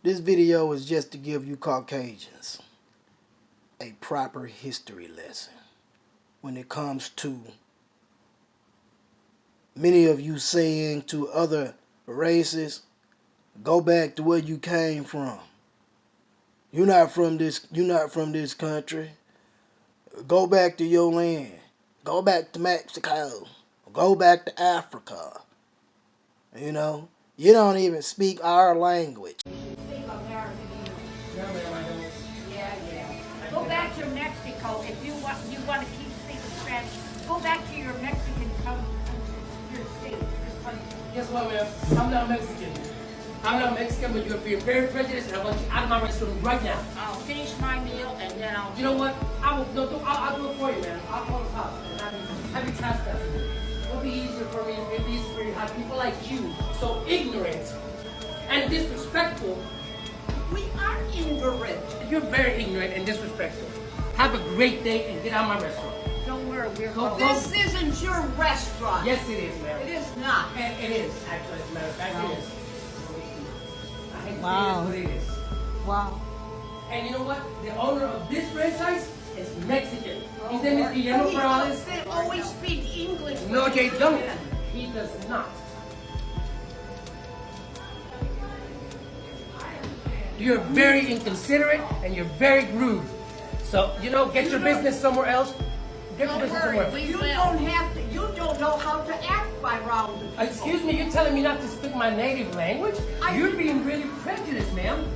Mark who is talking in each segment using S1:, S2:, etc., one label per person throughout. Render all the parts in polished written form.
S1: This video is just to give you Caucasians a proper history lesson when it comes to many of you saying to other races, go back to where you came from. You're not from this country. Go back to your land. Go back to Mexico. Go back to Africa. You know, you don't even speak our language.
S2: Speak American English. Yeah. Go back to Mexico if you want to keep speaking Spanish. Go back to your Mexican country, your state, your country.
S3: Guess what, ma'am? I'm not Mexican. I'm not Mexican, but you're being very prejudiced, and I want you out of my restaurant right now.
S2: I'll finish my meal and then I'll.
S3: You know what? I'll do it for you, man. I'll call the cops and have you trespassing. It'll be easier for me. It'll be easier for you to have people like you, so ignorant and disrespectful.
S2: We are ignorant.
S3: You're very ignorant and disrespectful. Have a great day and get out of my restaurant.
S2: Don't worry, we're
S3: Go.
S2: This isn't your restaurant.
S3: Yes, it is, ma'am.
S2: It is not.
S3: And it is, actually, as a matter of fact, it is. I hate to
S4: Wow.
S3: say it, but it is.
S4: Wow.
S3: And you know what? The owner of this franchise is Mexican. His name is Guillermo Morales.
S2: They always speak English.
S3: No, they don't. He does not. You're very inconsiderate and you're very rude. So, get your business somewhere else. Get your
S2: Don't
S3: business
S2: worry,
S3: somewhere.
S2: you don't have to. You don't know how to act by round people.
S3: Excuse me, you're telling me not to speak my native language? You're being really prejudiced, ma'am.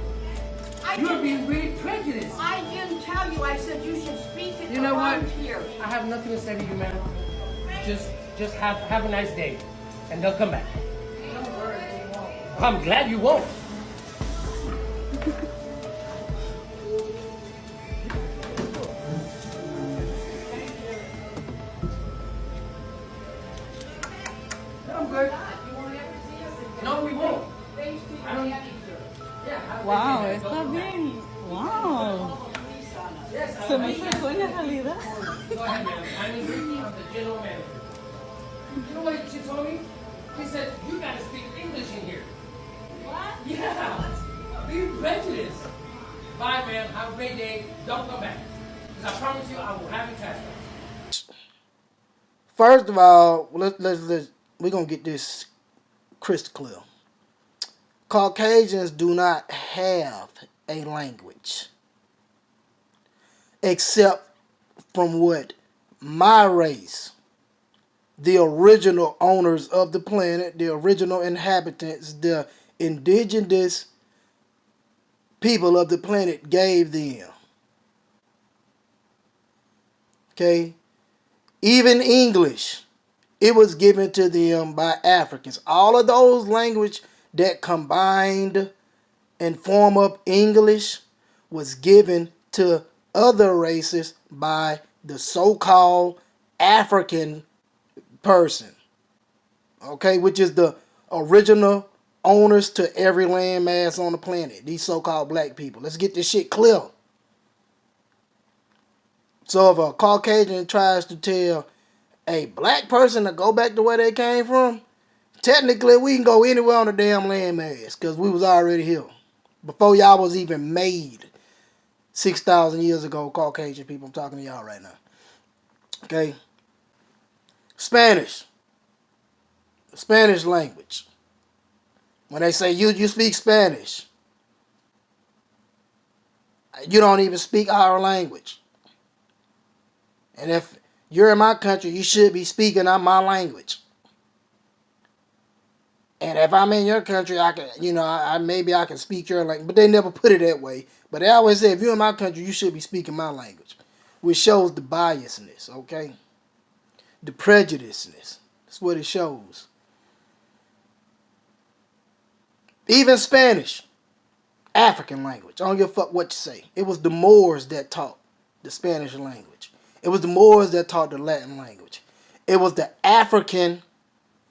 S3: You're being really prejudiced.
S2: I didn't tell you. I said you should speak it
S3: You know what?
S2: around here.
S3: I have nothing to say to you, ma'am. Just have a nice day, and they'll come back.
S2: Don't worry, they won't.
S3: I'm glad you won't. I'm good. No, we won't. I don't. Yeah.
S4: Wow, está bien. Wow.
S3: Yes,
S4: Se me sacó en la realidad.
S3: Go ahead, ma'am. I'm the general manager. You know what she told me? She said, you gotta speak English in here.
S2: What?
S3: Yeah. Be prejudiced. Bye, ma'am. Have a great day. Don't come back. Because I promise you, I will have you chastised.
S1: First of all, we're gonna get this crystal clear. Caucasians do not have a language except from what my race, the original owners of the planet, the original inhabitants, the indigenous people of the planet gave them. Okay? Even English, it was given to them by Africans. All of those languages that combined and form up English was given to other races by the so-called African person. Okay, which is the original owners to every landmass on the planet. These so-called black people. Let's get this shit clear. So if a Caucasian tries to tell a black person to go back to where they came from, technically we can go anywhere on the damn landmass because we was already here. Before y'all was even made 6,000 years ago, Caucasian people. I'm talking to y'all right now. Okay? Spanish. The Spanish language. When they say you speak Spanish, you don't even speak our language. And if you're in my country, you should be speaking my language. And if I'm in your country, I can, maybe I can speak your language. But they never put it that way. But they always say, if you're in my country, you should be speaking my language. Which shows the biasness, okay? The prejudiceness. That's what it shows. Even Spanish, African language. I don't give a fuck what you say. It was the Moors that taught the Spanish language. It was the Moors that taught the Latin language. It was the African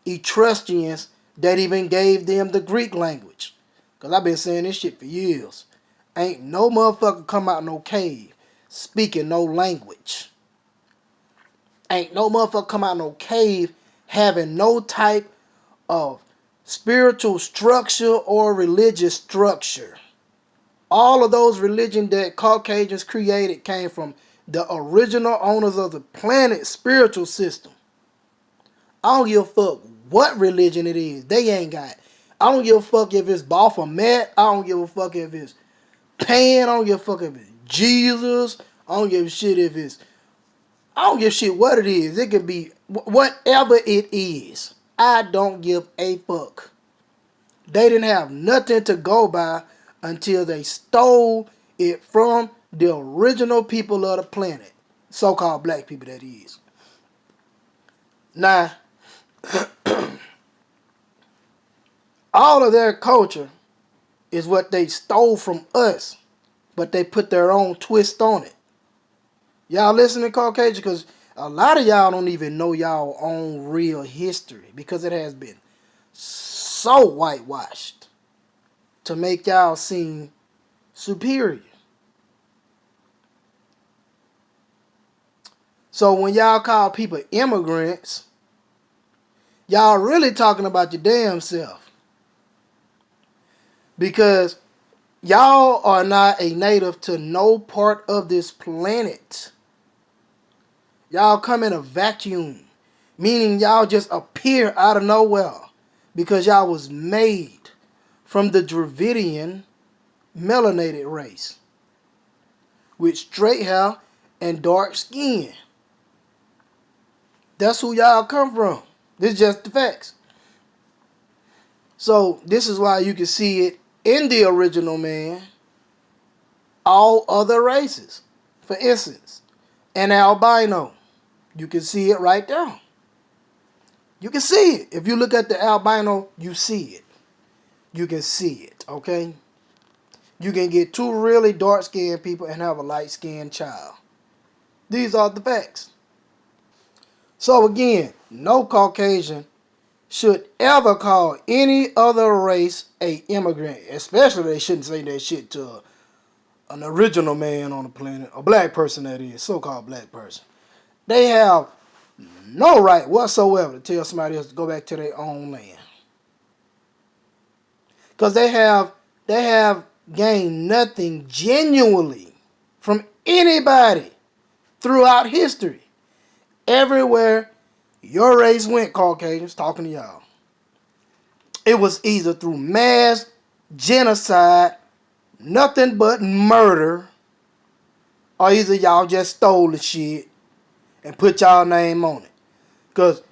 S1: Etruscans that even gave them the Greek language. Because I've been saying this shit for years. Ain't no motherfucker come out no cave speaking no language. Ain't no motherfucker come out no cave having no type of spiritual structure or religious structure. All of those religions that Caucasians created came from the original owners of the planet's spiritual system. I don't give a fuck what religion it is. They ain't got. I don't give a fuck if it's Baphomet. I don't give a fuck if it's Pan. I don't give a fuck if it's Jesus. I don't give a shit if it's. I don't give a shit what it is. It could be whatever it is. I don't give a fuck. They didn't have nothing to go by until they stole it from the original people of the planet. So-called black people, that is. Now, all of their culture is what they stole from us, but they put their own twist on it. Y'all listen to Caucasian, because a lot of y'all don't even know y'all own real history, because it has been so whitewashed to make y'all seem superior. So when y'all call people immigrants, y'all really talking about your damn self. Because y'all are not a native to no part of this planet. Y'all come in a vacuum, meaning y'all just appear out of nowhere because y'all was made from the Dravidian melanated race with straight hair and dark skin. That's who y'all come from. This is just the facts. So this is why you can see it in the original man, all other races. For instance, an albino. You can see it right there. You can see it. If you look at the albino, you see it. You can see it, okay? You can get two really dark-skinned people and have a light-skinned child. These are the facts. So again, no Caucasian should ever call any other race a immigrant. Especially they shouldn't say that shit to an original man on the planet. A black person, that is. So-called black person. They have no right whatsoever to tell somebody else to go back to their own land. Because they have gained nothing genuinely from anybody throughout history. Everywhere your race went, Caucasians, talking to y'all, it was either through mass genocide, nothing but murder, or either y'all just stole the shit and put y'all name on it. Because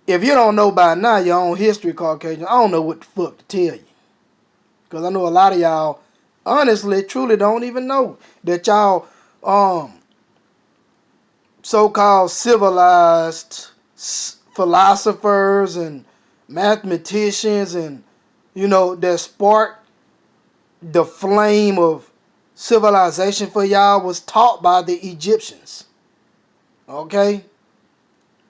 S1: if you don't know by now your own history, Caucasian, I don't know what the fuck to tell you. Because I know a lot of y'all, honestly, truly don't even know that y'all so-called civilized philosophers and mathematicians and, you know, that sparked the flame of civilization for y'all was taught by the Egyptians. Okay?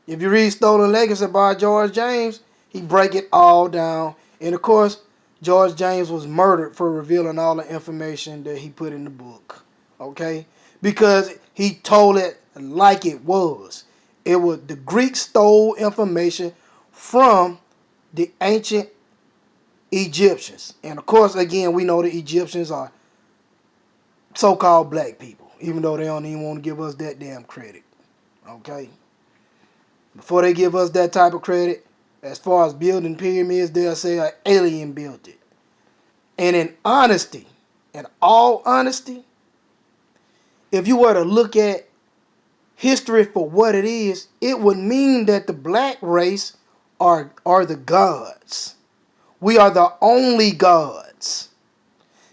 S1: If you read Stolen Legacy by George James, he break it all down. And of course, George James was murdered for revealing all the information that he put in the book. Okay? Because he told it like it was. It was the Greeks stole information from the ancient Egyptians. And of course, again, we know the Egyptians are so-called black people, even though they don't even want to give us that damn credit. Okay? Before they give us that type of credit, as far as building pyramids, they'll say an alien built it. And in all honesty, if you were to look at history for what it is, it would mean that the black race are the gods. We are the only gods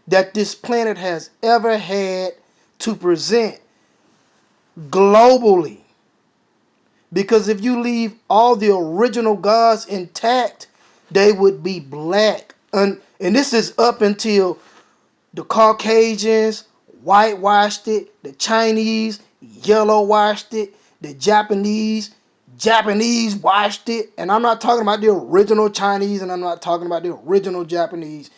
S1: that this planet has ever had to present globally. Because if you leave all the original gods intact, they would be black. And this is up until the Caucasians whitewashed it, the Chinese yellow washed it, the Japanese washed it. And I'm not talking about the original Chinese, and I'm not talking about the original Japanese.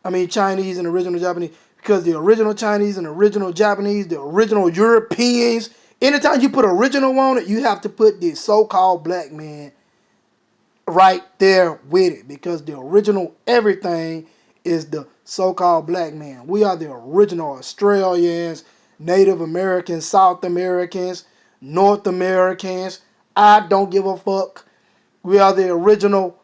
S1: I mean Chinese and original Japanese. Because the original Chinese and original Japanese, the original Europeans, anytime you put original on it, you have to put this so-called black man right there with it. Because the original everything is the so-called black man. We are the original Australians, Native Americans, South Americans, North Americans. I don't give a fuck. We are the original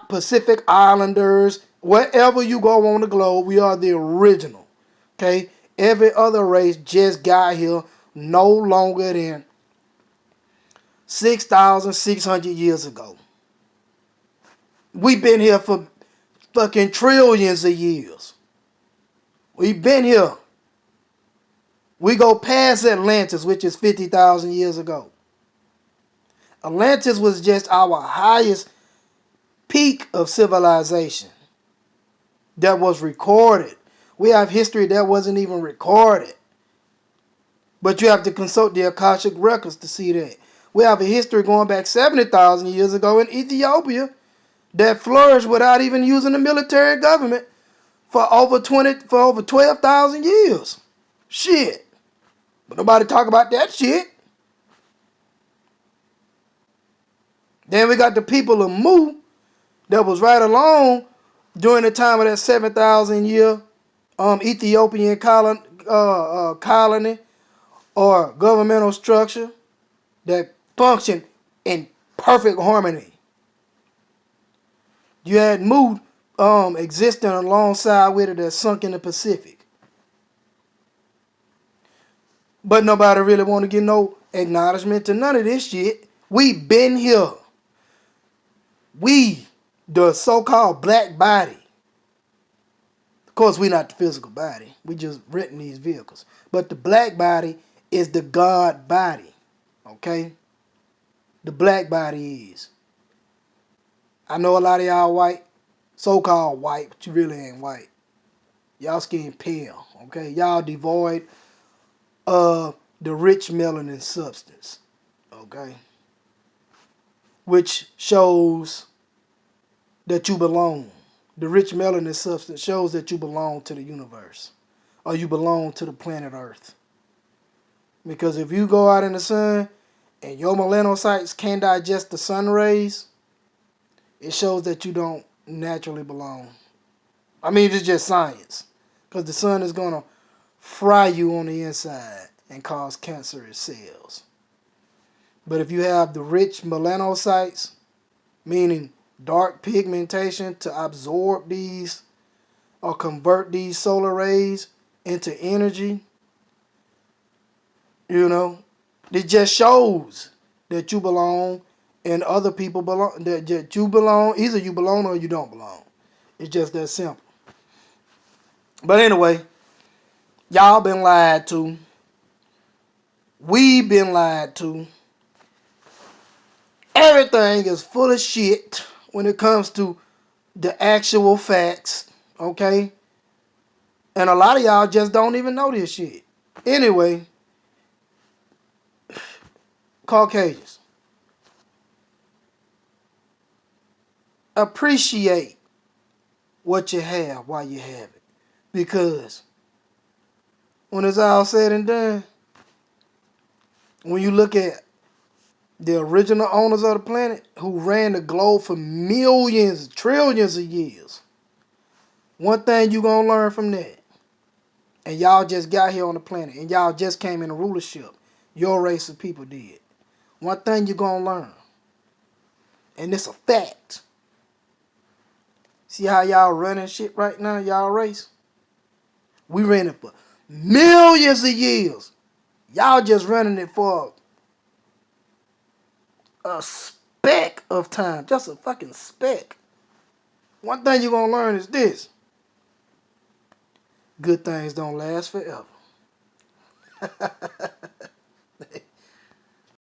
S1: Pacific Islanders. Wherever you go on the globe, we are the original. Okay? Every other race just got here no longer than 6,600 years ago. We've been here for fucking trillions of years. We've been here. We go past Atlantis, which is 50,000 years ago. Atlantis was just our highest peak of civilization that was recorded. We have history that wasn't even recorded. But you have to consult the Akashic records to see that. We have a history going back 70,000 years ago in Ethiopia that flourished without even using the military government for over 12,000 years. Shit. But nobody talk about that shit. Then we got the people of Mu that was right along during the time of that 7,000 year Ethiopian colony or governmental structure that functioned in perfect harmony. You had Mu existing alongside with it that sunk in the Pacific. But nobody really want to get no acknowledgement to none of this shit. We been here. We, the so-called black body. Of course, we not the physical body. We just renting these vehicles. But the black body is the God body. Okay? The black body is. I know a lot of y'all white, so-called white, but you really ain't white. Y'all skin pale, okay? Y'all devoid of the rich melanin substance, okay? Which shows that you belong. The rich melanin substance shows that you belong to the universe, or you belong to the planet Earth. Because if you go out in the sun and your melanocytes can't digest the sun rays, it shows that you don't naturally belong. I mean, it's just science. Because the sun is going to fry you on the inside and cause cancerous cells. But if you have the rich melanocytes, meaning dark pigmentation to absorb these or convert these solar rays into energy, you know, it just shows that you belong and other people belong, that you belong. Either you belong or you don't belong. It's just that simple. But anyway, y'all been lied to. We been lied to. Everything is full of shit when it comes to the actual facts, okay? And a lot of y'all just don't even know this shit. Anyway, Caucasians, appreciate what you have while you have it. Because when it's all said and done, when you look at the original owners of the planet who ran the globe for millions, trillions of years, one thing you gonna learn from that, and y'all just got here on the planet, and y'all just came in a rulership, your race of people did. One thing you gonna learn, and it's a fact. See how y'all running shit right now, y'all race? We ran it for millions of years. Y'all just running it for a speck of time. Just a fucking speck. One thing you're going to learn is this. Good things don't last forever.